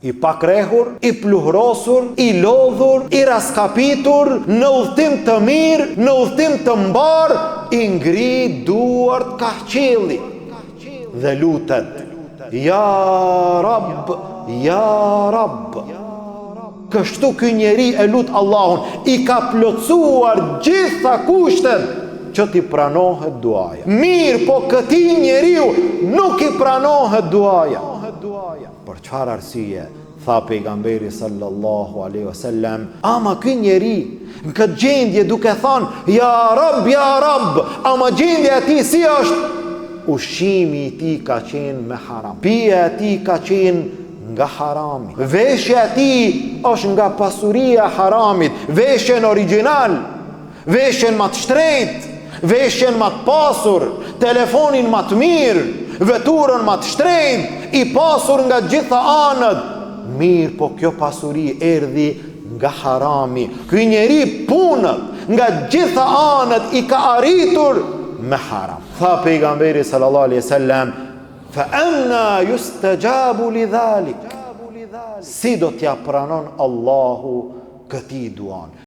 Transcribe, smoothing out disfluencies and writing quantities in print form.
I pakrehur, i pluhrosur, i lodhur, i raskapitur, në udhtim të mirë, në udhtim të mbar, i ngri duart ka qielli dhe lutet: Ja Rab, ja Rab. Kështu ky njeri e lut Allahun, i ka plotësuar gjitha kushtet që t'i pranohet duaja. Mirë, po këtij njeriu nuk i pranohet duaja. Për çfarë arsye? Tha pejgamberi sallallahu alaihi wasallam: ama ky njeri në këtë gjendje duke thënë ja Rab, ja Rab, ama gjendja e tij si është? Ushqimi i tij ka qenë me haram, pija e tij ka qenë nga harami, veshja e tij është nga pasuria e haramit, veshjen origjinal, veshjen më të shtrenjtë, veshjen më të pasur, telefonin më të mirë, veturën më të shtrenjtë, i pasur nga gjitha anët. Mirë, po kjo pasuri erdhi nga harami. Ky njeri punët nga gjitha anët i ka arritur me haram. Tha pejgamberi sallallahu alaihi wasallam: fa anna yustajabu lidhalik. Si do t'ja pranon Allahu këtij duan?